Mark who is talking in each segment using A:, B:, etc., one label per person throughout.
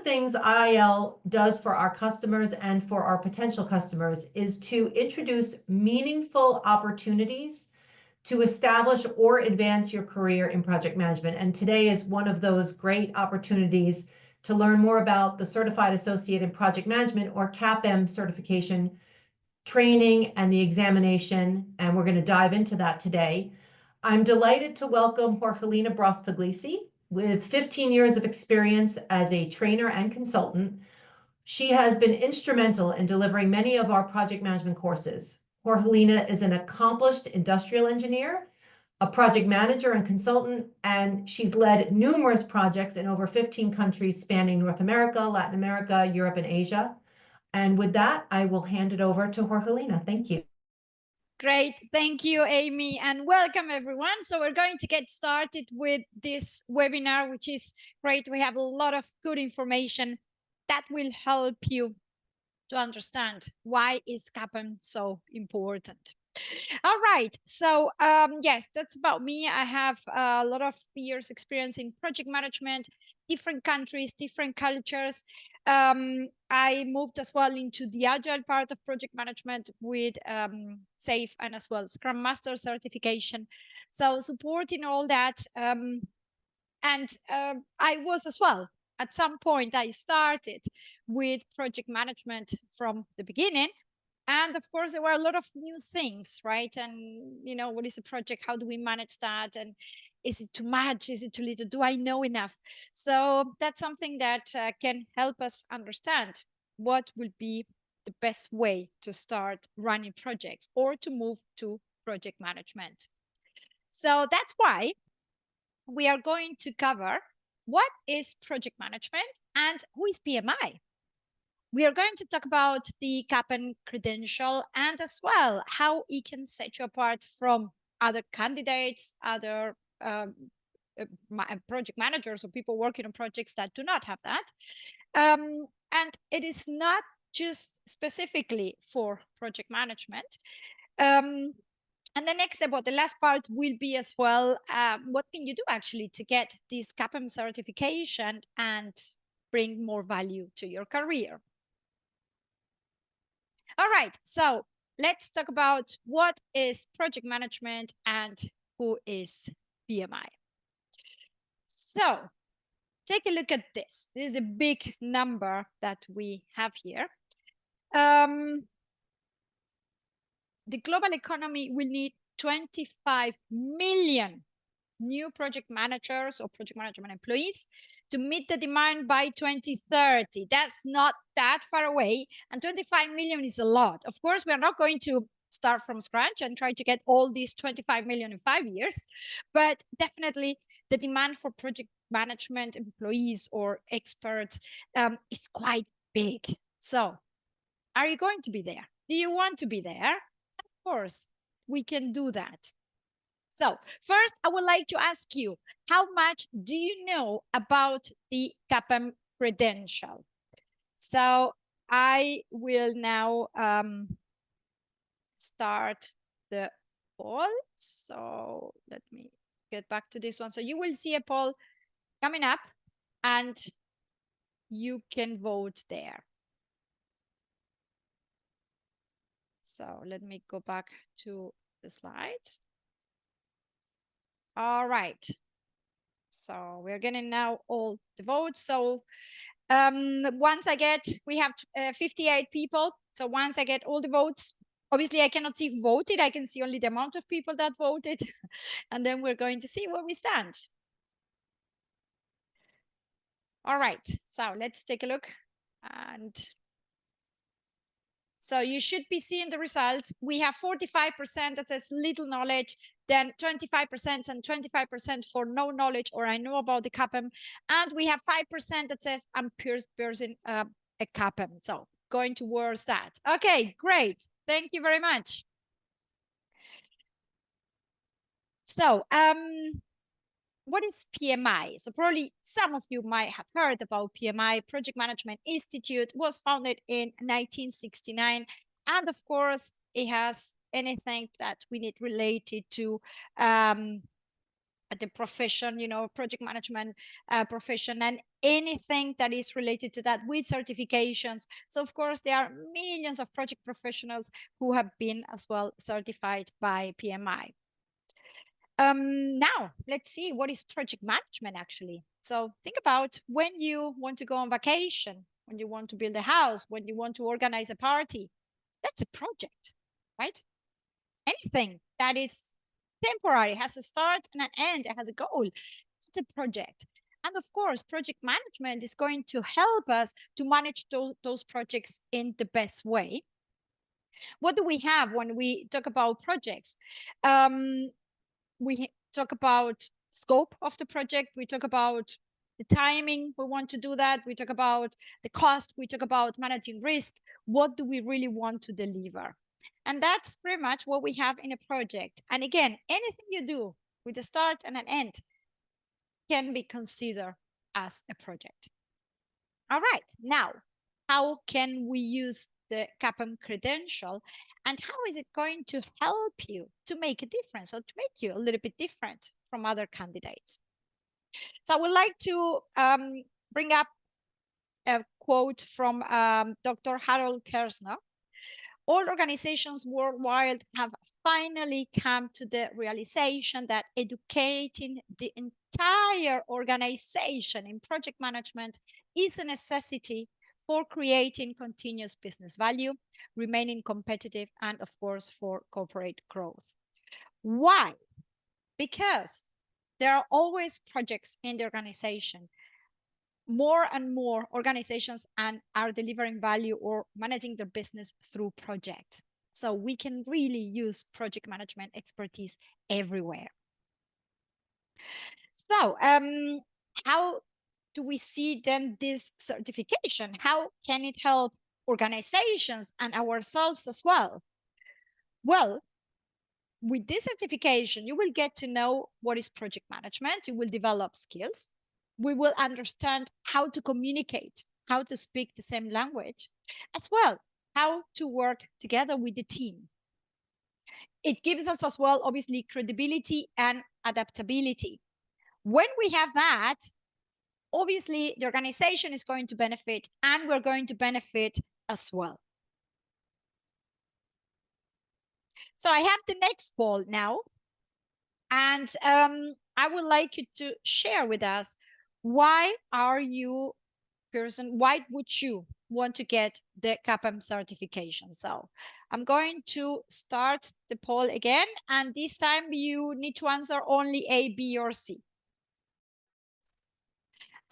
A: things IIL does for our customers and for our potential customers is to introduce meaningful opportunities to establish or advance your career in project management. And today is one of those great opportunities to learn more about the Certified Associate in Project Management, or CAPM certification training and the examination, and we're going to dive into that today. I'm delighted to welcome Jorgelina Bros-Puglisi. With 15 years of experience as a trainer and consultant, she has been instrumental in delivering many of our project management courses. Jorgelina is an accomplished industrial engineer, a project manager and consultant, and she's led numerous projects in over 15 countries spanning North America, Latin America, Europe, and Asia. And with that, I will hand it over to Jorgelina. Thank you.
B: Great. Thank you, Amy, and welcome everyone. So we're going to get started with this webinar, which is great. We have a lot of good information that will help you to understand why is CAPM so important. All right, so yes, that's about me. I have a lot of years experience in project management, different countries, different cultures. I moved as well into the agile part of project management with SAFe and as well Scrum Master certification. So supporting all that, and I was as well. At some point, I started with project management from the beginning. And of course, there were a lot of new things, right? And, you know, what is a project? How do we manage that? And is it too much? Is it too little? Do I know enough? So that's something that can help us understand what will be the best way to start running projects or to move to project management. So that's why we are going to cover what is project management and who is PMI. We are going to talk about the CAPM credential and as well how it can set you apart from other candidates, other project managers or people working on projects that do not have that. And it is not just specifically for project management. And the next step, or the last part, will be as well, what can you do actually to get this CAPM certification and bring more value to your career? All right, so let's talk about what is project management and who is PMI. So take a look at this. This is a big number that we have here. The global economy will need 25 million new project managers or project management employees to meet the demand by 2030. That's not that far away, and 25 million is a lot. Of course, we are not going to start from scratch and try to get all these 25 million in 5 years, but definitely the demand for project management employees or experts is quite big. So are you going to be there? Do you want to be there? Of course, we can do that. So first, I would like to ask you, how much do you know about the CAPM credential? So I will now start the poll. So let me get back to this one. So you will see a poll coming up and you can vote there. So let me go back to the slides. All right. So we're getting now all the votes. So once I get, we have 58 people. So once I get all the votes, obviously I cannot see who voted. I can see only the amount of people that voted. And then we're going to see where we stand. All right. So let's take a look. And so you should be seeing the results. We have 45% that says little knowledge, then 25% and 25% for no knowledge or I know about the CAPM. And we have 5% that says I'm piercing a CAPM. So going towards that. Okay, great. Thank you very much. So what is PMI? So probably some of you might have heard about PMI. Project Management Institute was founded in 1969. And of course, it has anything that we need related to at the profession, project management profession, and anything that is related to that with certifications. So of course, there are millions of project professionals who have been as well certified by PMI. Now, let's see, what is project management actually? So think about when you want to go on vacation, when you want to build a house, when you want to organize a party. That's a project, right? Anything that is temporary, has a start and an end, it has a goal. It's a project. And of course, project management is going to help us to manage those projects in the best way. What do we have when we talk about projects? We talk about scope of the project. We talk about the timing we want to do that. We talk about the cost. We talk about managing risk. What do we really want to deliver? And that's pretty much what we have in a project. And again, anything you do with a start and an end can be considered as a project. All right, now, how can we use the CAPM credential, and how is it going to help you to make a difference, or to make you a little bit different from other candidates? So I would like to bring up a quote from Dr. Harold Kersner. All organizations worldwide have finally come to the realization that educating the entire organization in project management is a necessity for creating continuous business value, remaining competitive, and of course, for corporate growth. Why? Because there are always projects in the organization. More and more organizations are delivering value or managing their business through projects. So we can really use project management expertise everywhere. So how do we see then this certification? How can it help organizations and ourselves as well? Well, with this certification, you will get to know what is project management. You will develop skills. We will understand how to communicate, how to speak the same language, as well, how to work together with the team. It gives us as well, obviously, credibility and adaptability. When we have that, obviously, the organization is going to benefit, and we're going to benefit as well. So I have the next poll now, and I would like you to share with us, why are you why would you want to get the CAPM certification? So I'm going to start the poll again, and this time you need to answer only A, B, or C.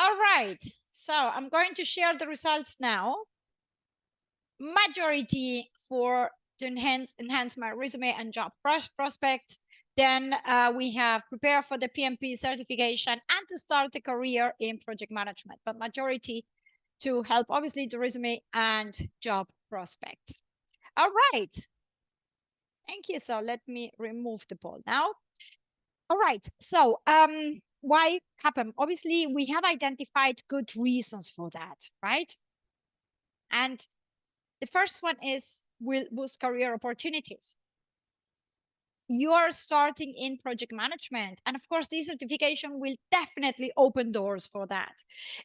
B: All right, so I'm going to share the results now. Majority for to enhance my resume and job prospects. Then we have prepare for the PMP certification and to start a career in project management, but majority to help, obviously, the resume and job prospects. All right. Thank you. So let me remove the poll now. All right. So why CAPM? Obviously, we have identified good reasons for that, right? And the first one is will boost career opportunities. You are starting in project management, and of course, this certification will definitely open doors for that.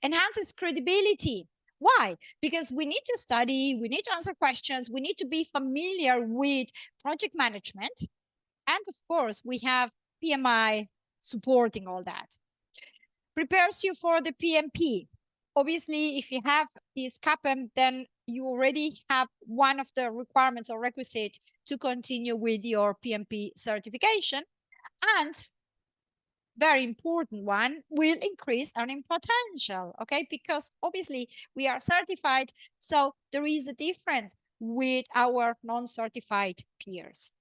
B: Enhances credibility. Why? Because we need to study, we need to answer questions, we need to be familiar with project management. And of course, we have PMI supporting all that. Prepares you for the PMP. Obviously, if you have this CAPM, then you already have one of the requirements or requisite to continue with your PMP certification. And very important one, will increase earning potential, okay? Because obviously we are certified, so there is a difference with our non-certified peers.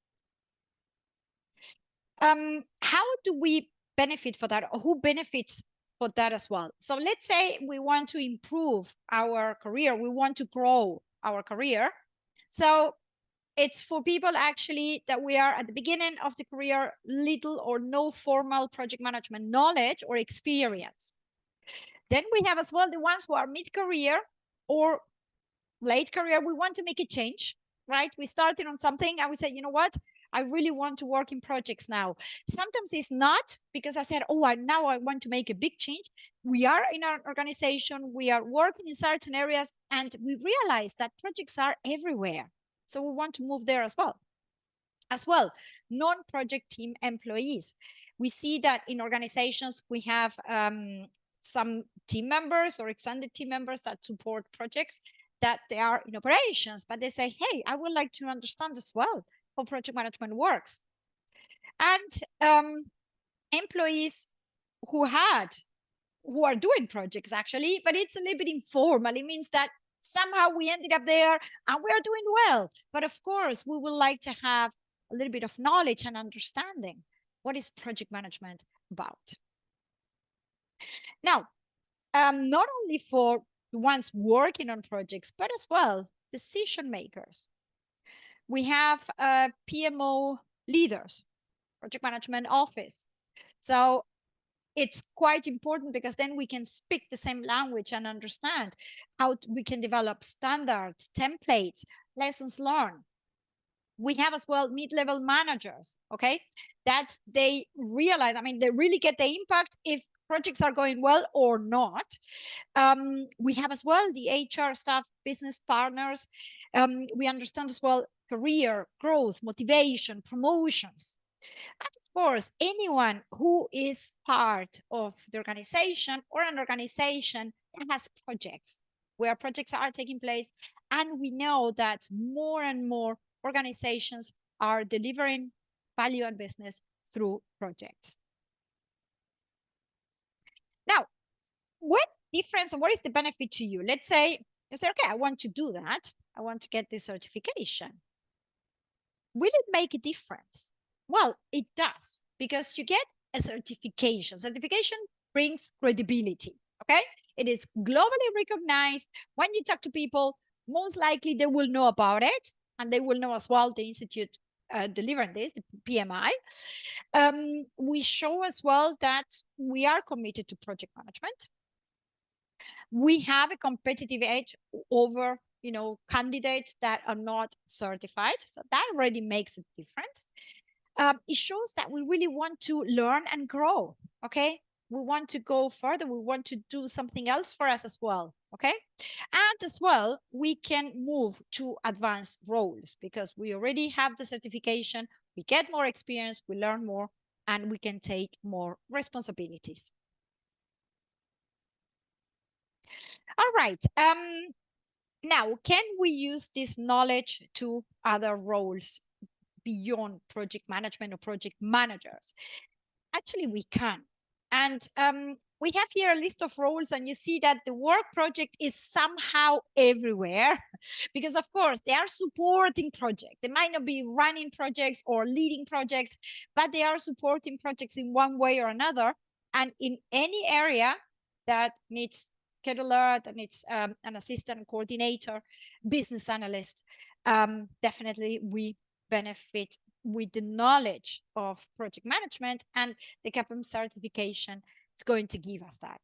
B: How do we benefit for that? Or who benefits for that as well? So let's say we want to improve our career, we want to grow our career. So it's for people actually that we are at the beginning of the career, little or no formal project management knowledge or experience. Then we have as well the ones who are mid-career or late career. We want to make a change, right? We started on something and we said, you know what? I really want to work in projects now. Sometimes it's not because I said, oh, now I want to make a big change. We are in our organization, we are working in certain areas, and we realize that projects are everywhere. So we want to move there as well. Non-project team employees. We see that in organizations, we have some team members or extended team members that support projects that they are in operations, but they say, hey, I would like to understand as well how project management works. And employees who are doing projects actually, but it's a little bit informal. It means that somehow we ended up there and we are doing well. But of course, we would like to have a little bit of knowledge and understanding. What is project management about? Now, not only for the ones working on projects, but as well decision makers. We have PMO leaders, project management office. So it's quite important because then we can speak the same language and understand how we can develop standards, templates, lessons learned. We have as well mid-level managers, okay, that they realize, I mean, they really get the impact if projects are going well or not. We have as well the HR staff, business partners. We understand as well career growth, motivation, promotions. And of course, anyone who is part of the organization or an organization that has projects, where projects are taking place. And we know that more and more organizations are delivering value and business through projects. Now, what difference and what is the benefit to you? Let's say you say, okay, I want to do that. I want to get this certification. Will it make a difference? Well, it does, because you get a certification. Certification brings credibility, okay? It is globally recognized. When you talk to people, most likely they will know about it, and they will know as well the institute delivering this, the PMI. We show as well that we are committed to project management. We have a competitive edge over candidates that are not certified. So that already makes a difference. It shows that we really want to learn and grow, okay? We want to go further. We want to do something else for us as well, okay? And as well, we can move to advanced roles because we already have the certification, we get more experience, we learn more, and we can take more responsibilities. All right. Now, can we use this knowledge to other roles beyond project management or project managers? Actually, we can. And we have here a list of roles, and you see that the work project is somehow everywhere because, of course, they are supporting projects. They might not be running projects or leading projects, but they are supporting projects in one way or another. And in any area that needs scheduler, that needs an assistant coordinator, business analyst, definitely we benefit with the knowledge of project management, and the CAPM certification is going to give us that.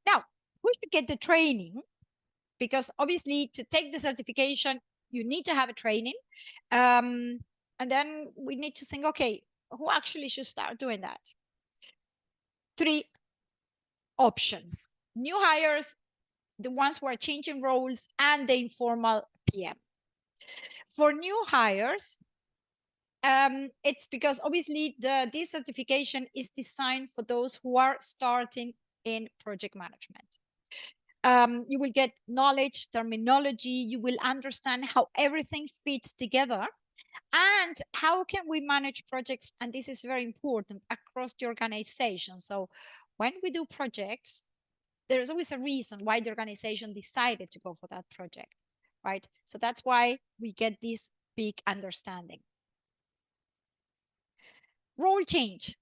B: Now, who should get the training? Because obviously to take the certification, you need to have a training. And then we need to think, okay, who actually should start doing that? 3 options: new hires, the ones who are changing roles, and the informal PM. For new hires, it's because obviously this certification is designed for those who are starting in project management. You will get knowledge, terminology, you will understand how everything fits together and how can we manage projects, and this is very important, across the organization. So when we do projects, there is always a reason why the organization decided to go for that project, right? So that's why we get this big understanding. Role change.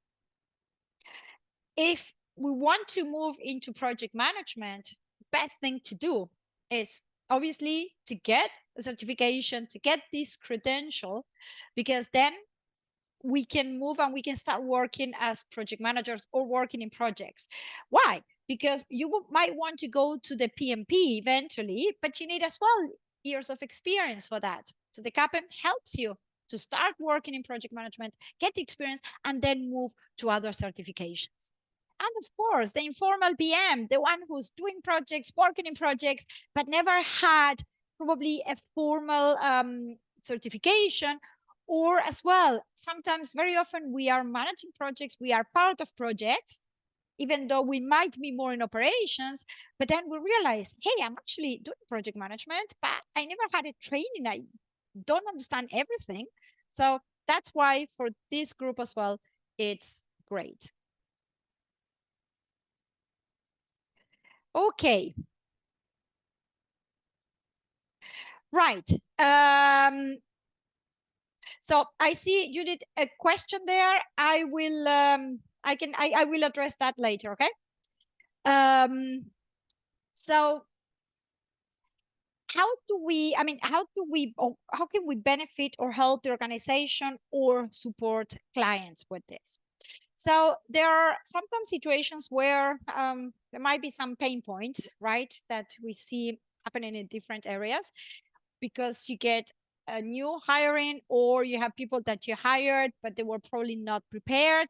B: If we want to move into project management, best thing to do is obviously to get a certification, to get this credential, because then we can move and we can start working as project managers or working in projects. Why? Because you might want to go to the PMP eventually, but you need as well years of experience for that. So the CAPM helps you to start working in project management, get the experience, and then move to other certifications. And of course, the informal PM, the one who's doing projects, working in projects, but never had probably a formal certification. Or as well, sometimes very often we are managing projects, we are part of projects, even though we might be more in operations, but then we realize, hey, I'm actually doing project management, but I never had a training. I don't understand everything. So that's why for this group as well, it's great. Okay. Right. So I see you did a question there. I will I will address that later, okay? So how do we, how can we benefit or help the organization or support clients with this? So there are sometimes situations where there might be some pain points, right, that we see happening in different areas, because you get a new hiring, or you have people that you hired, but they were probably not prepared.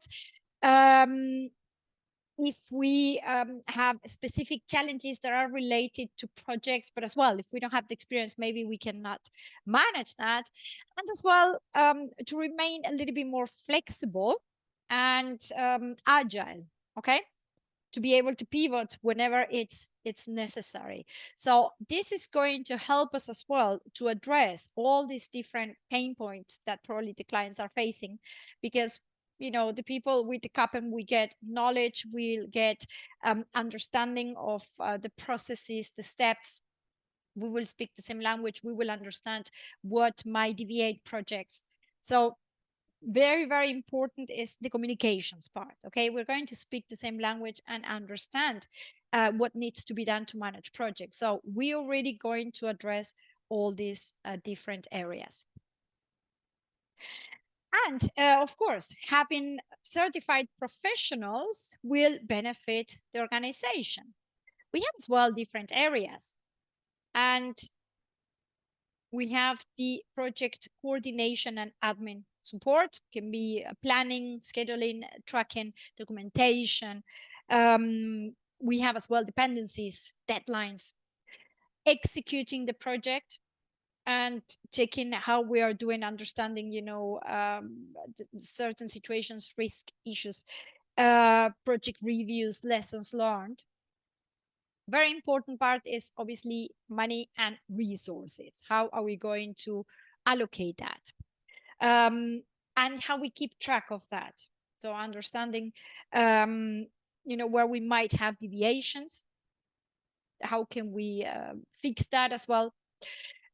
B: If we have specific challenges that are related to projects, but as well, if we don't have the experience, maybe we cannot manage that. And as well, to remain a little bit more flexible and agile, okay? To be able to pivot whenever it's necessary. So this is going to help us as well to address all these different pain points that probably the clients are facing, because the people with the CAPM, we get knowledge, we'll get understanding of the processes, the steps. We will speak the same language. We will understand what might deviate projects. So very, very important is the communications part. Okay, we're going to speak the same language and understand what needs to be done to manage projects. So we're already going to address all these different areas. And of course, having certified professionals will benefit the organization. We have as well different areas. And we have the project coordination and admin support, can be planning, scheduling, tracking, documentation. We have as well dependencies, deadlines, executing the project, and checking how we are doing, understanding, certain situations, risk issues, project reviews, lessons learned. Very important part is obviously money and resources. How are we going to allocate that? And how we keep track of that. So understanding, where we might have deviations, how can we fix that as well?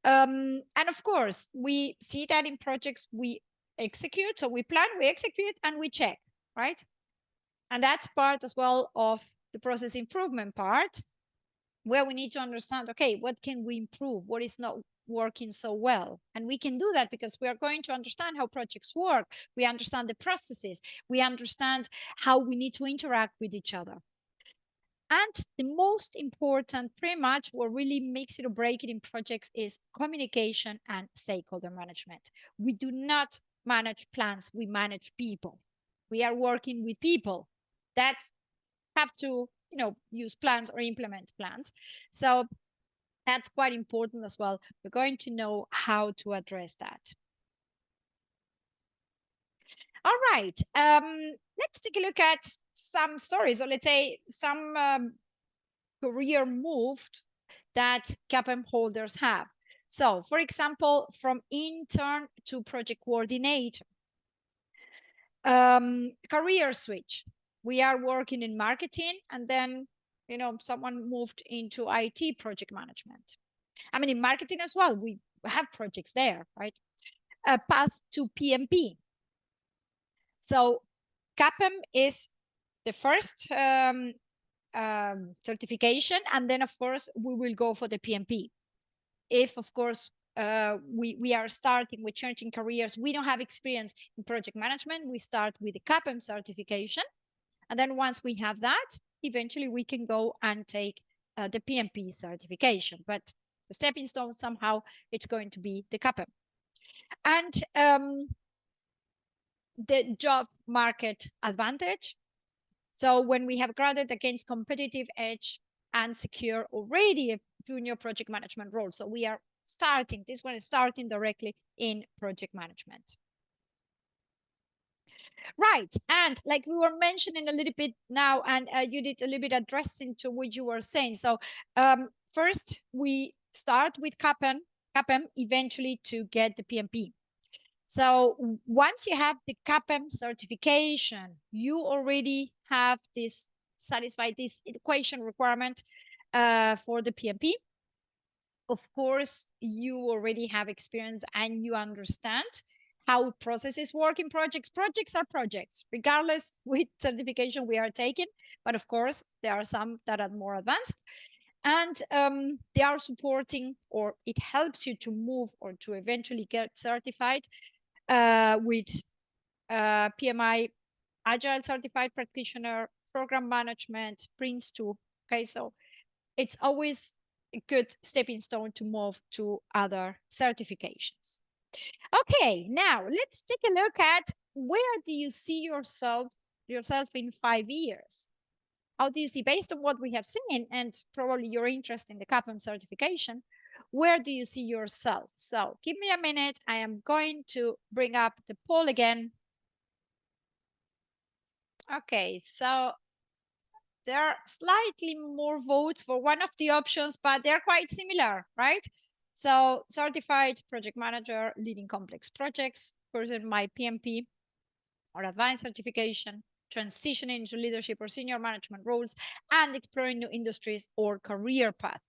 B: And of course, we see that in projects we execute. So we plan, we execute, and we check, right? And that's part as well of the process improvement part, where we need to understand, okay, what can we improve? What is not working so well? And we can do that because we are going to understand how projects work. We understand the processes. We understand how we need to interact with each other. And the most important, pretty much what really makes it or break it in projects, is communication and stakeholder management. We do not manage plans, we manage people. We are working with people that have to use plans or implement plans. So that's quite important as well. We're going to know how to address that. All right, let's take a look at some stories, or let's say some career moves that CAPM holders have. So for example, from intern to project coordinator, career switch. We are working in marketing, and then someone moved into IT project management. I mean, in marketing as well, we have projects there, right? A path to PMP. So CAPM is the first certification, and then of course we will go for the PMP. If of course we are starting with changing careers, we don't have experience in project management, we start with the CAPM certification, and then once we have that, eventually we can go and take the PMP certification. But the stepping stone, somehow it's going to be the CAPM. And the job market advantage. So when we have guarded against competitive edge and secure already a junior project management role. So we are starting, this one is starting directly in project management. Right, and like we were mentioning a little bit now, and you did a little bit addressing to what you were saying. So first we start with CAPM eventually to get the PMP. So once you have the CAPM certification, you already have this satisfied this equation requirement for the PMP. Of course, you already have experience and you understand how processes work in projects. Projects are projects, regardless which certification we are taking. But of course, there are some that are more advanced. And they are supporting, or it helps you to move or to eventually get certified with PMI, Agile Certified Practitioner, Program Management, Prince2. Okay, so it's always a good stepping stone to move to other certifications. Okay, now let's take a look at where do you see yourself in 5 years? How do you see, based on what we have seen and probably your interest in the CAPM certification, where do you see yourself? So give me a minute. I am going to bring up the poll again. Okay, so there are slightly more votes for one of the options, but they're quite similar, right? So certified project manager, leading complex projects, person my PMP or advanced certification, transitioning into leadership or senior management roles, and exploring new industries or career path.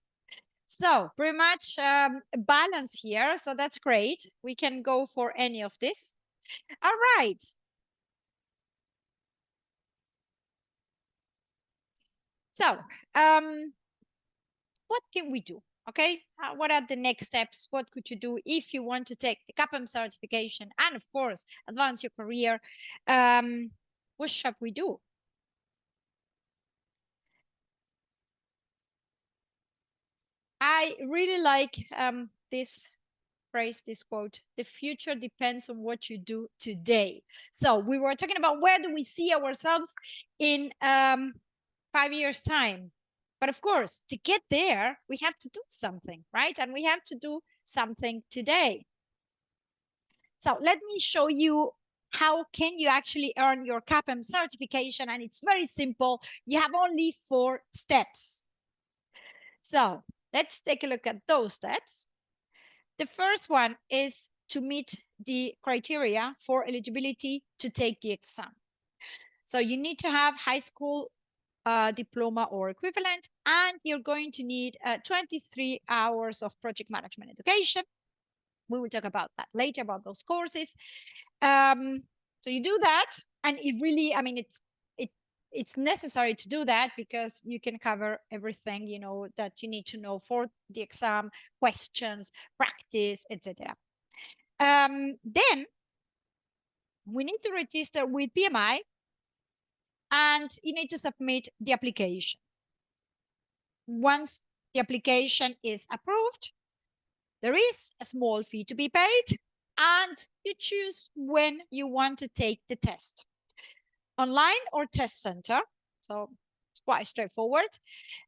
B: So pretty much balance here. So that's great. We can go for any of this. All right. So what can we do? Okay, what are the next steps? What could you do if you want to take the CAPM certification and, of course, advance your career? What should we do? I really like this phrase, this quote: the future depends on what you do today. So we were talking about where do we see ourselves in 5 years' time. But of course, to get there, we have to do something, right? And we have to do something today. So let me show you how can you actually earn your CAPM certification. And it's very simple. You have only 4 steps. So let's take a look at those steps. The first one is to meet the criteria for eligibility to take the exam. So you need to have high school diploma or equivalent, and you're going to need 23 hours of project management education. We will talk about that later, about those courses. So you do that, and it really, I mean, it's necessary to do that because you can cover everything, you know, that you need to know for the exam, questions, practice, etc. Then we need to register with PMI, and you need to submit the application. Once the application is approved, there is a small fee to be paid, and you choose when you want to take the test, online or test center. So it's quite straightforward.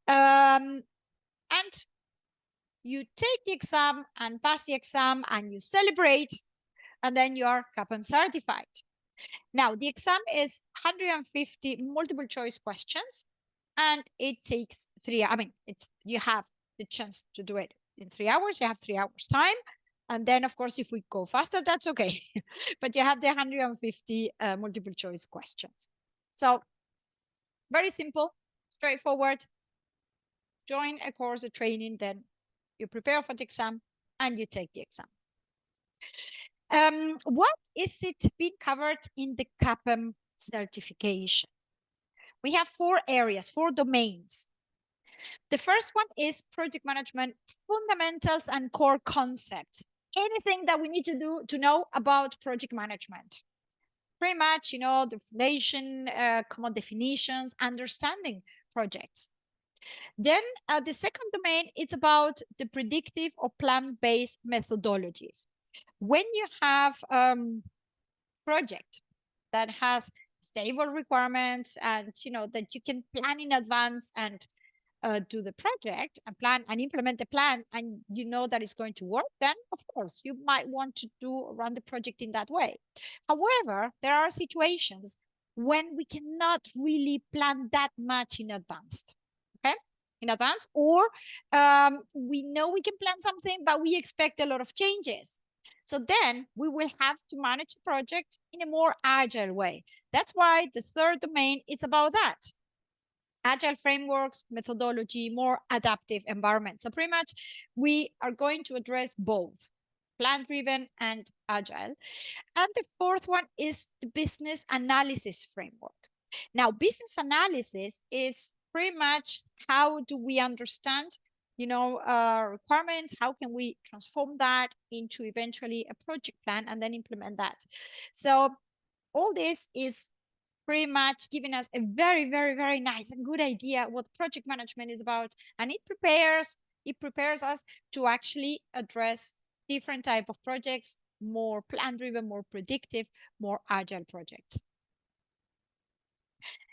B: And you take the exam and pass the exam and you celebrate, and then you are CAPM certified. Now, the exam is 150 multiple choice questions, and it takes 3, I mean, you have the chance to do it in 3 hours. You have 3 hours time. And then, of course, if we go faster, that's okay. But you have the 150 multiple choice questions. So very simple, straightforward. Join a course, a training, then you prepare for the exam and you take the exam. What is it being covered in the CAPM certification? We have 4 areas, 4 domains. The first one is project management fundamentals and core concepts. Anything that we need to do to know about project management. Pretty much, you know, the foundation, common definitions, understanding projects. Then the second domain, it's about the predictive or plan-based methodologies. When you have project that has stable requirements and that you can plan in advance and do the project and plan and implement the plan, and that it's going to work, then of course you might want to run the project in that way. However, there are situations when we cannot really plan that much in advance. Okay, in advance, or we know we can plan something, but we expect a lot of changes. So then we will have to manage the project in a more agile way. That's why the third domain is about that. Agile frameworks, methodology, more adaptive environment. So pretty much we are going to address both plan-driven and agile. And the fourth one is the business analysis framework. Now, business analysis is pretty much how do we understand requirements, how can we transform that into eventually a project plan and then implement that. So all this is pretty much giving us a very, very, very nice and good idea what project management is about. And it prepares us to actually address different type of projects, more plan-driven, more predictive, more agile projects.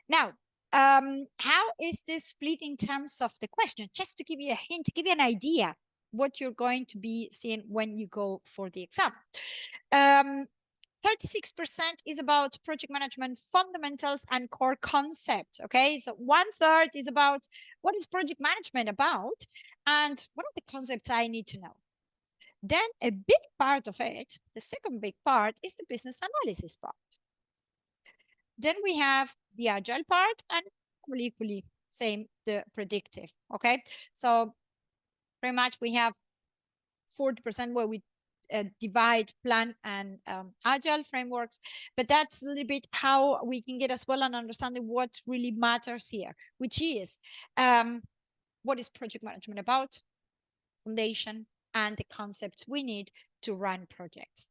B: Now, how is this split in terms of the question? Just to give you a hint, to give you an idea what you're going to be seeing when you go for the exam. 36% is about project management fundamentals and core concepts. Okay, so 1/3 is about what is project management about and what are the concepts I need to know. Then a big part of it, the second big part, is the business analysis part. Then we have the agile part and equally same, the predictive. Okay, so pretty much we have 40% where we divide plan and agile frameworks, but that's a little bit how we can get as well an understanding what really matters here, which is what is project management about, foundation, and the concepts we need to run projects.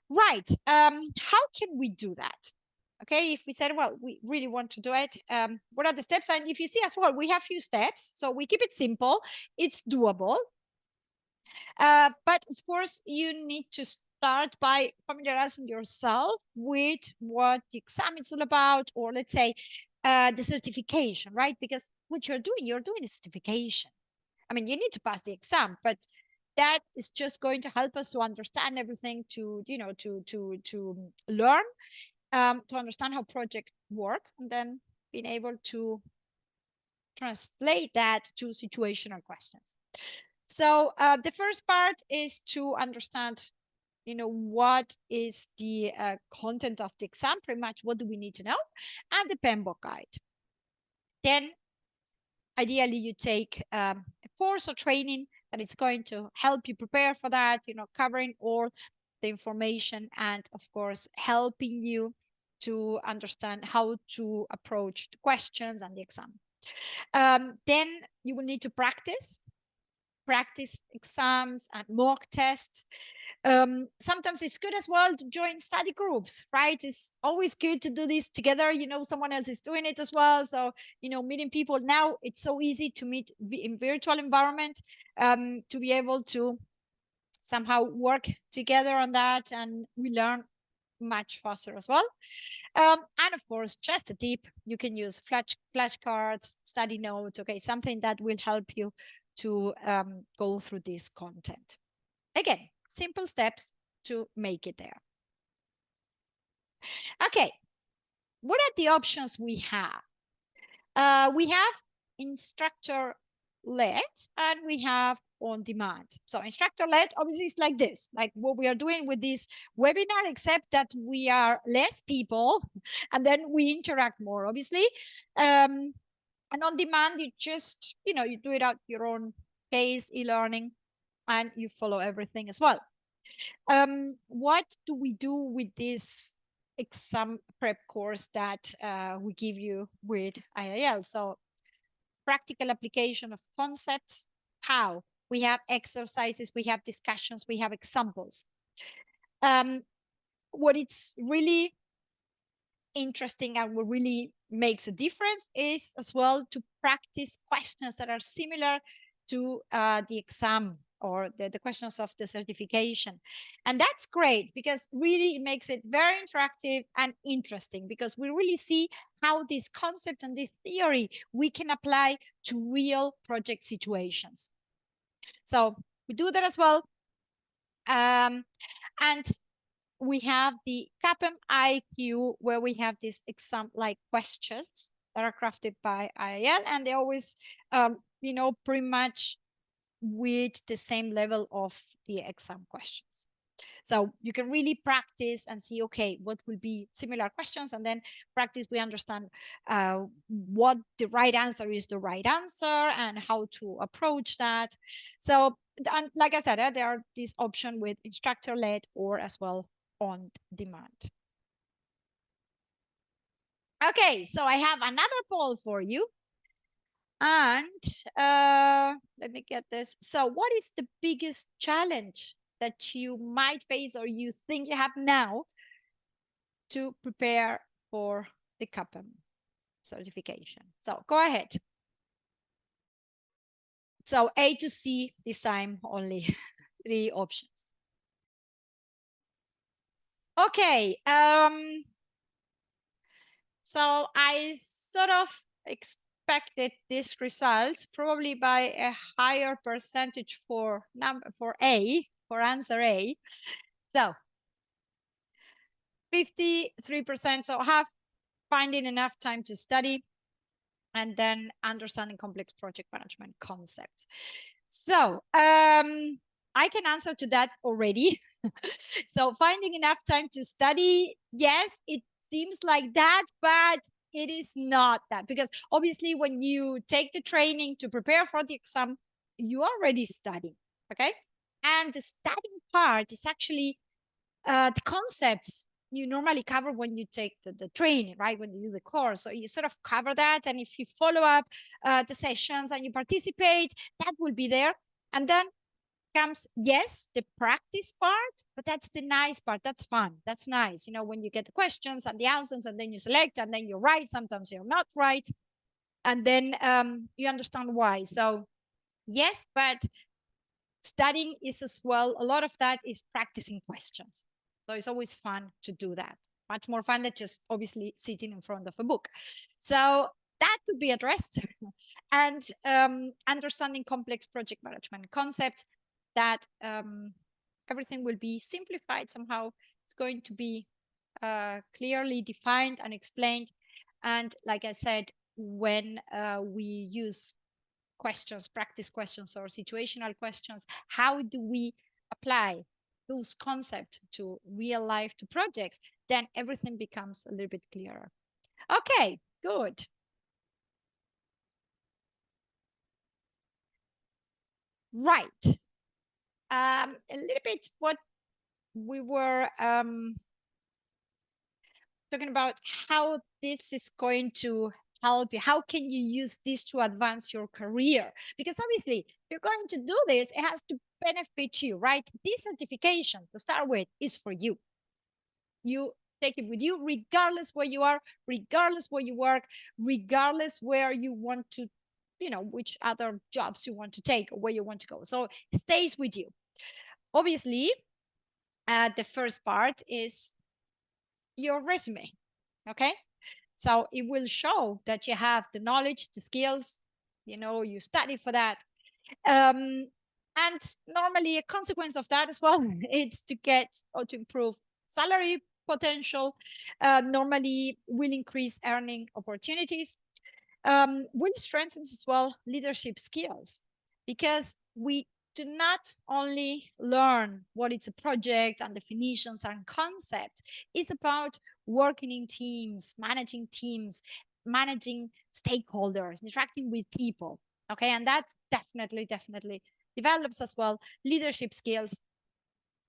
B: Right, how can we do that? Okay, if we said, well, we really want to do it, what are the steps? And if you see as well, we have few steps, so we keep it simple, it's doable. But of course, you need to start by familiarizing yourself with what the exam is all about, or let's say the certification, right? Because what you're doing a certification. I mean, you need to pass the exam, but that is just going to help us to understand everything, to learn, to understand how project works, and then being able to translate that to situational questions. So the first part is to understand, what is the content of the exam, pretty much what do we need to know, and the PMBOK guide. Then ideally you take a course or training that is going to help you prepare for that, covering all the information and of course helping you to understand how to approach the questions and the exam. Then you will need to practice exams and mock tests. Sometimes it's good as well to join study groups, right? It's always good to do this together. Someone else is doing it as well. So, meeting people now, it's so easy to meet in virtual environment, to be able to somehow work together on that, and we learn much faster as well. And of course, just a tip, you can use flashcards, study notes, okay, something that will help you to go through this content. Again, simple steps to make it there. Okay, what are the options we have? We have instructor-led and we have on demand. So instructor-led obviously is like this, like what we are doing with this webinar, except that we are less people and then we interact more, obviously. And on demand, you just, you do it at your own pace, e-learning, and you follow everything as well. What do we do with this exam prep course that we give you with IIL? So practical application of concepts, how? We have exercises, we have discussions, we have examples. What it's really interesting and what really makes a difference is as well to practice questions that are similar to the exam or the questions of the certification. And that's great because really it makes it very interactive and interesting because we really see how this concept and this theory we can apply to real project situations. So we do that as well. And we have the CAPM IQ, where we have these exam-like questions that are crafted by IIL, and they always, pretty much with the same level of the exam questions. So you can really practice and see, okay, what will be similar questions, and then practice, we understand what the right answer is, the right answer, and how to approach that. So, and like I said, there are this option with instructor-led or as well on demand. Okay, so I have another poll for you. And let me get this. So what is the biggest challenge that you might face or you think you have now to prepare for the CAPM certification? So go ahead. So A to C, this time only 3 options. Okay. So I sort of expected these results probably by a higher percentage for A, for answer A. So 53%, so have finding enough time to study and then understanding complex project management concepts. So I can answer to that already. So finding enough time to study, yes, it seems like that, but it is not that, because obviously when you take the training to prepare for the exam, you are already studying, okay? And the studying part is actually the concepts you normally cover when you take the training, right? When you do the course. So you sort of cover that. And if you follow up the sessions and you participate, that will be there. And then comes, yes, the practice part, but that's the nice part. That's fun. That's nice. You know, when you get the questions and the answers and then you select and then you're right. Sometimes you're not right. And then you understand why. So yes, but studying is as well, a lot of that is practicing questions. So it's always fun to do that. Much more fun than just obviously sitting in front of a book. So that could be addressed. And understanding complex project management concepts, that everything will be simplified somehow. It's going to be clearly defined and explained. And like I said, when we use questions, practice questions or situational questions, how do we apply those concepts to real life, to projects, then everything becomes a little bit clearer. Okay, good. Right. A little bit what we were talking about, how this is going to help you. How can you use this to advance your career? Because obviously, if you're going to do this, it has to benefit you, right? This certification, to start with, is for you. You take it with you, regardless where you are, regardless where you work, regardless where you want to, which other jobs you want to take or where you want to go. So it stays with you. Obviously, the first part is your resume, okay? So it will show that you have the knowledge, the skills, you study for that. And normally a consequence of that as well, it's to get or to improve salary potential, normally will increase earning opportunities, will strengthen as well leadership skills, because we do not only learn what is a project and definitions and concepts. It's about working in teams, managing stakeholders, interacting with people. Okay, and that definitely develops as well leadership skills,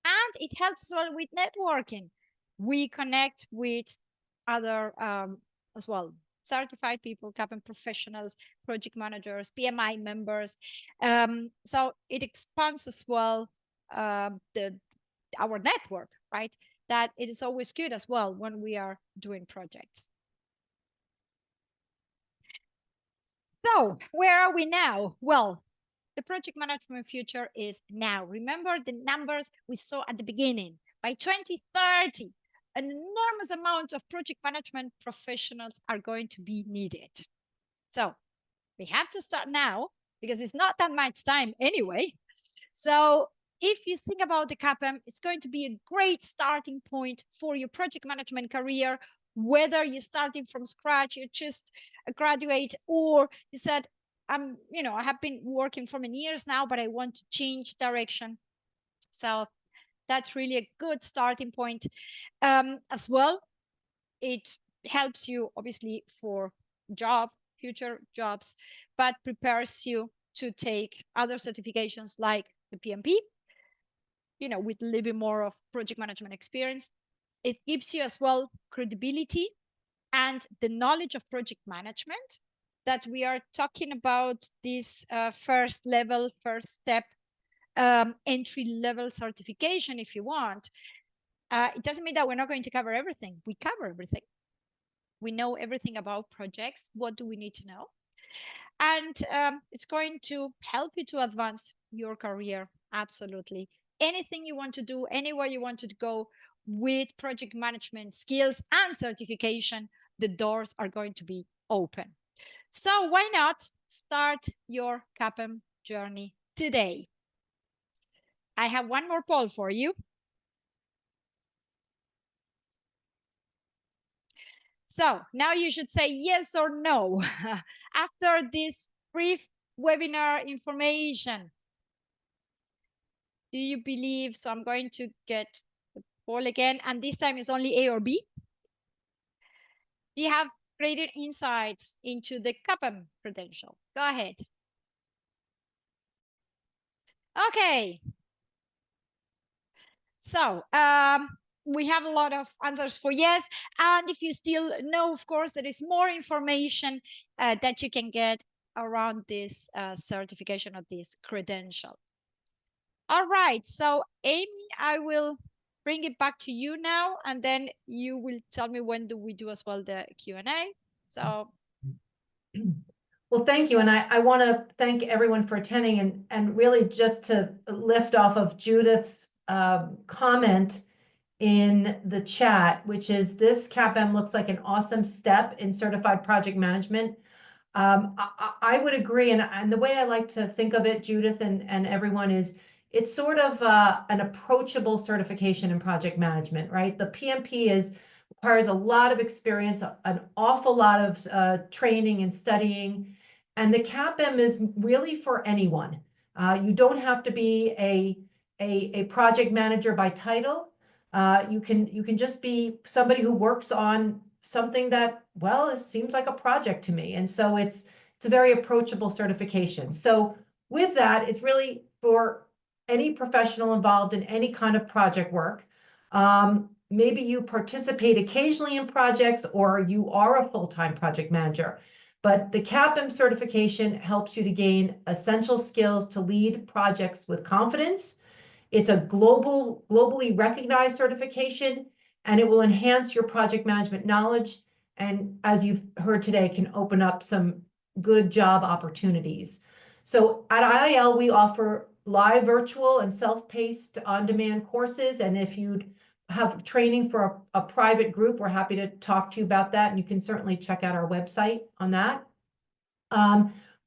B: and it helps as well with networking. We connect with other as well certified people, CAPM professionals, project managers, PMI members. So it expands as well our network, right? that it is always good as well when we are doing projects. So where are we now? Well, the project management future is now. Remember the numbers we saw at the beginning. By 2030, an enormous amount of project management professionals are going to be needed. So we have to start now because it's not that much time anyway. So if you think about the CAPM, it's going to be a great starting point for your project management career, whether you're starting from scratch, you just a graduate, or you said, I have been working for many years now, but I want to change direction. So that's really a good starting point. As well, it helps you obviously for future jobs, but prepares you to take other certifications like the PMP, with a little bit more of project management experience. It gives you as well credibility and the knowledge of project management that we are talking about this first step, entry level certification, if you want. It doesn't mean that we're not going to cover everything. We cover everything. We know everything about projects. What do we need to know? And it's going to help you to advance your career. Absolutely. Anything you want to do, anywhere you want to go with project management skills and certification, the doors are going to be open. So why not start your CAPM journey today? I have one more poll for you. So now you should say yes or no after this brief webinar information. Do you believe? So I'm going to get the poll again, and this time it's only A or B. Do you have greater insights into the CAPM credential? Go ahead. Okay. So we have a lot of answers for yes. And if you still know, of course, there is more information that you can get around this certification of this credential. All right. So Amy, I will bring it back to you now, and then you will tell me when do we do as well the Q&A. So.
A: Well, thank you. And I want to thank everyone for attending, and really just to lift off of Judith's comment in the chat, which is this CAPM looks like an awesome step in certified project management. I would agree. And the way I like to think of it, Judith and everyone, is it's sort of an approachable certification in project management, right? The PMP requires a lot of experience, an awful lot of training and studying. And the CAPM is really for anyone. You don't have to be a project manager by title. You can just be somebody who works on something that, well, it seems like a project to me. And so it's a very approachable certification. So with that, it's really for any professional involved in any kind of project work. Maybe you participate occasionally in projects, or you are a full-time project manager. But the CAPM certification helps you to gain essential skills to lead projects with confidence. It's a globally recognized certification, and it will enhance your project management knowledge. And as you've heard today, can open up some good job opportunities. So at IIL, we offer live, virtual, and self-paced on-demand courses. And if you'd have training for a private group, we're happy to talk to you about that. And you can certainly check out our website on that.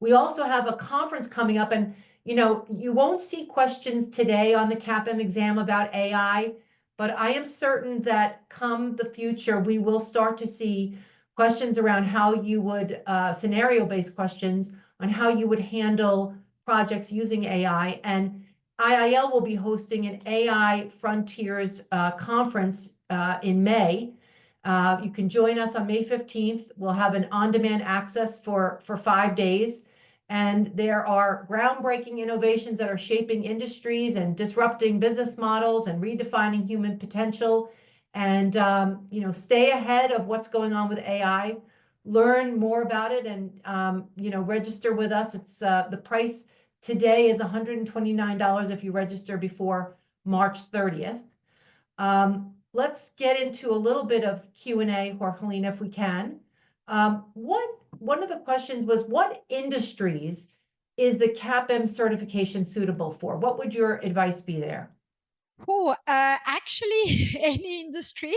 A: We also have a conference coming up, and you won't see questions today on the CAPM exam about AI, but I am certain that come the future, we will start to see questions around how you would, scenario-based questions on how you would handle projects using AI. And IIL will be hosting an AI Frontiers conference in May. You can join us on May 15th. We'll have an on-demand access for 5 days. And there are groundbreaking innovations that are shaping industries and disrupting business models and redefining human potential. And, stay ahead of what's going on with AI, learn more about it, and, register with us. It's the price today is $129 if you register before March 30th. let's get into a little bit of Q&A, Jorgelina, if we can. One of the questions was, what industries is the CAPM certification suitable for? What would your advice be there?
B: Oh, actually, any industry,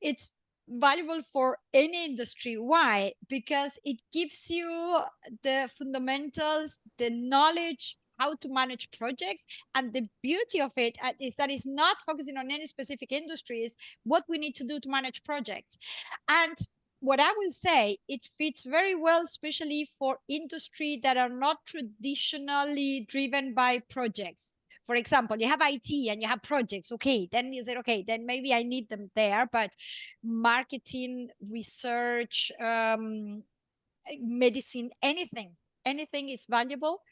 B: it's valuable for any industry. Why? Because it gives you the fundamentals, the knowledge, how to manage projects. And the beauty of it is that it's not focusing on any specific industries, what we need to do to manage projects. And what I will say, it fits very well, especially for industry that are not traditionally driven by projects. For example, you have IT and you have projects. Okay, then you said, okay, then maybe I need them there. But marketing, research, medicine, anything is valuable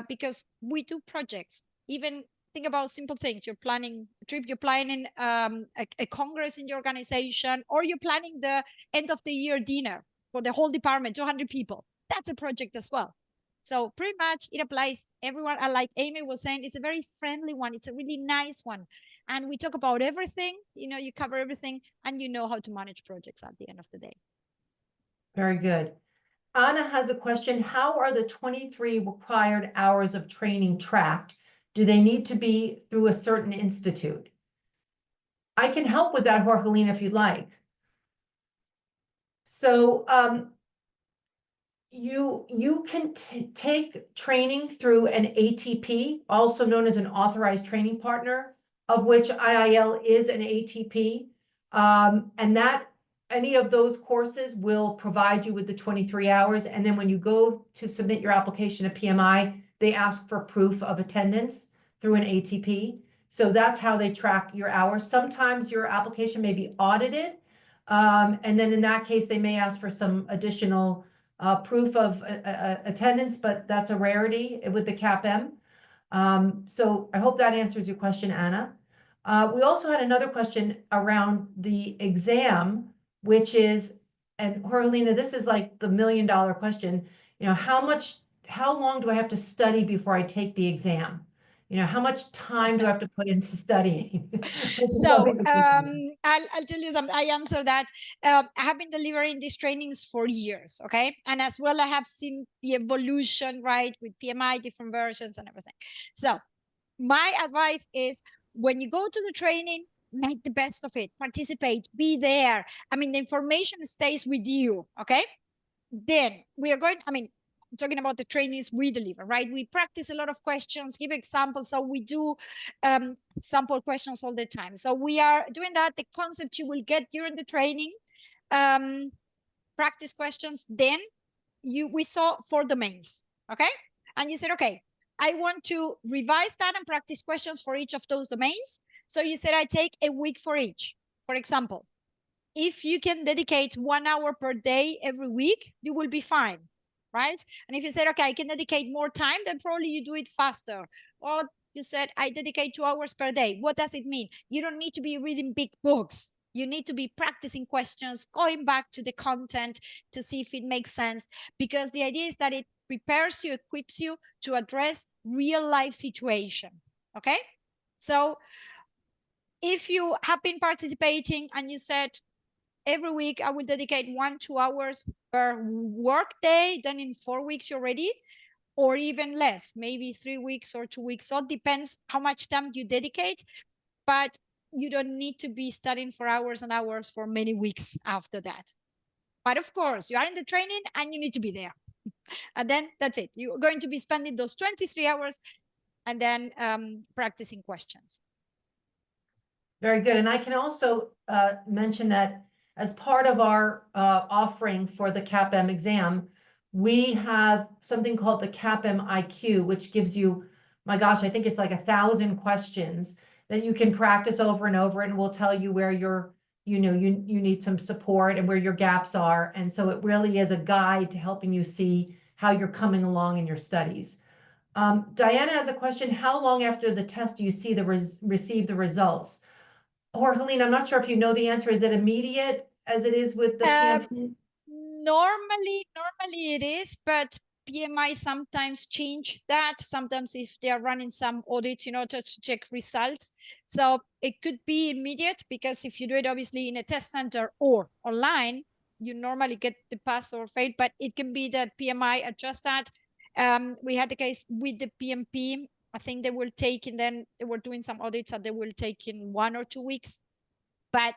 B: because we do projects. Even think about simple things. You're planning a trip, you're planning a congress in your organization, or you're planning the end of the year dinner for the whole department, 200 people. That's a project as well. So pretty much it applies everyone. And like Amy was saying, it's a very friendly one. It's a really nice one. And we talk about everything, you cover everything and you know how to manage projects at the end of the day.
A: Very good. Anna has a question. How are the 23 required hours of training tracked? Do they need to be through a certain institute? I can help with that, Jorgelina, if you'd like. So you can take training through an ATP, also known as an authorized training partner, of which IIL is an ATP. And that any of those courses will provide you with the 23 hours. And then when you go to submit your application to PMI, they ask for proof of attendance through an ATP. So that's how they track your hours. Sometimes your application may be audited. And then in that case, they may ask for some additional proof of attendance, but that's a rarity with the CAPM. So I hope that answers your question, Anna. We also had another question around the exam, which is, and Jorgelina, this is like the $1 million question, how long do I have to study before I take the exam? How much time do I have to put into studying?
B: So I'll tell you something. I answer that. I have been delivering these trainings for years, okay? And as well, I have seen the evolution, right, with PMI, different versions and everything. So my advice is when you go to the training, make the best of it, participate, be there. I mean, the information stays with you, okay? Then we are going, talking about the trainings we deliver, right? We practice a lot of questions, give examples. So we do sample questions all the time. So we are doing that. The concept you will get during the training, practice questions. Then we saw 4 domains, okay? And you said, okay, I want to revise that and practice questions for each of those domains. So you said, I take a week for each. For example, if you can dedicate 1 hour per day every week, you will be fine, right? And if you said, okay, I can dedicate more time, then probably you do it faster. Or you said, I dedicate 2 hours per day. What does it mean? You don't need to be reading big books. You need to be practicing questions, going back to the content to see if it makes sense, because the idea is that it prepares you, equips you to address real life situation, okay? So if you have been participating and you said, every week I will dedicate 1-2 hours per work day, then in 4 weeks you're ready, or even less, maybe 3 weeks or 2 weeks. So it depends how much time you dedicate, but you don't need to be studying for hours and hours for many weeks after that. But of course, you are in the training and you need to be there. And then that's it. You're going to be spending those 23 hours and then practicing questions.
A: Very good. And I can also mention that as part of our offering for the CAPM exam, we have something called the CAPM IQ, which gives you, my gosh, I think it's like 1,000 questions that you can practice over and over, and will tell you where you need some support and where your gaps are. And so it really is a guide to helping you see how you're coming along in your studies. Diana has a question. How long after the test do you see receive the results? Jorgelina, I'm not sure if you know the answer. Is it immediate as it is with the PMP?
B: Normally it is, but PMI sometimes change that. Sometimes if they are running some audits, just to check results. So it could be immediate, because if you do it obviously in a test center or online, you normally get the pass or fail, but it can be that PMI adjust that. We had the case with the PMP. I think they will take, and then they were doing some audits that they will take in 1 or 2 weeks, but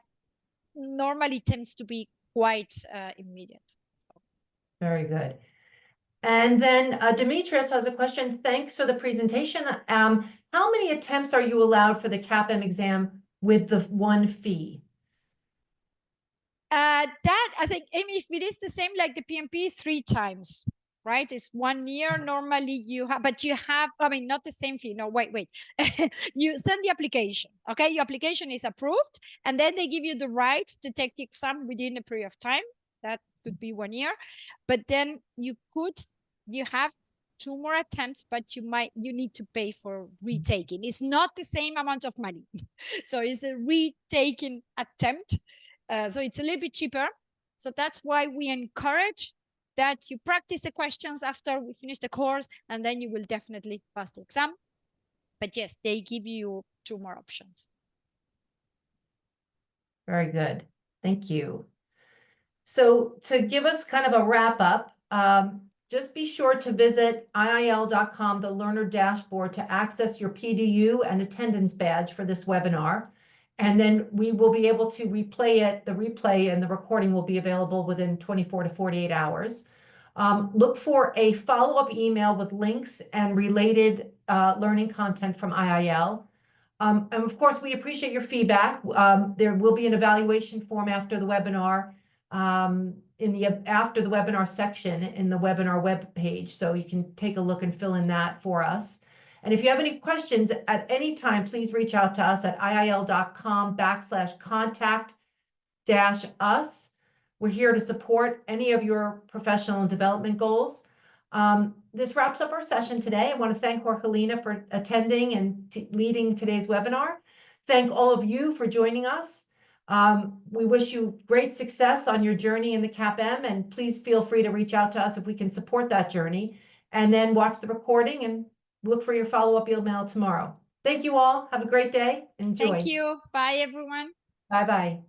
B: normally tends to be quite immediate.
A: Very good. And then Demetrius has a question. Thanks for the presentation. How many attempts are you allowed for the CAPM exam with the one fee?
B: That, I think, Amy, if it is the same like the PMP, 3 times, right? It's 1 year. Normally you have, but you have, I mean, not the same fee. No, wait. You send the application, okay? Your application is approved, and then they give you the right to take the exam within a period of time. That could be 1 year, but then you have 2 more attempts, but you need to pay for retaking. It's not the same amount of money. So it's a retaking attempt. So it's a little bit cheaper. So that's why we encourage that you practice the questions after we finish the course, and then you will definitely pass the exam. But yes, they give you 2 more options.
A: Very good. Thank you. So to give us kind of a wrap up, just be sure to visit iil.com, the learner dashboard, to access your PDU and attendance badge for this webinar. And then we will be able to replay it. The replay and the recording will be available within 24 to 48 hours. Look for a follow-up email with links and related learning content from IIL. And of course, we appreciate your feedback. There will be an evaluation form after the webinar, after the webinar section in the webinar web page. So you can take a look and fill in that for us. And if you have any questions at any time, please reach out to us at iil.com/contact-us. We're here to support any of your professional and development goals. This wraps up our session today. I want to thank Jorgelina for attending and leading today's webinar. Thank all of you for joining us. We wish you great success on your journey in the CAPM, and please feel free to reach out to us if we can support that journey. And then watch the recording and look for your follow-up email tomorrow. Thank you all. Have a great day. Enjoy.
B: Thank you. Bye, everyone.
A: Bye-bye.